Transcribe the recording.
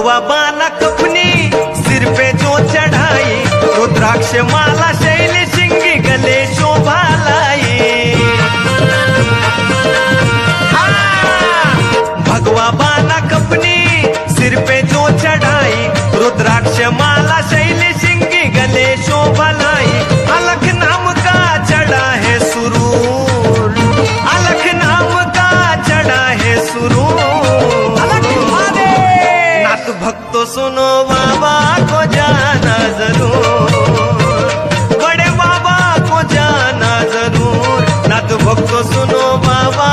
भगवा बाला कपनी सिर पे जो चढ़ाई, रुद्राक्ष माला शैल सिंगी गले शोभा लाई। भगवा बाला कपनी सिर पे जो चढ़ाई, रुद्राक्ष माला शैल सिंगी गले शोभा लाई। अलख नाम का चढ़ा है सुरूर, अलख नाम का चढ़ा है सुरूर। नाथ भक्तों सुनो बाबा को जाना जरूर, बड़े बाबा को जाना जरूर। नाथ भक्तों सुनो बाबा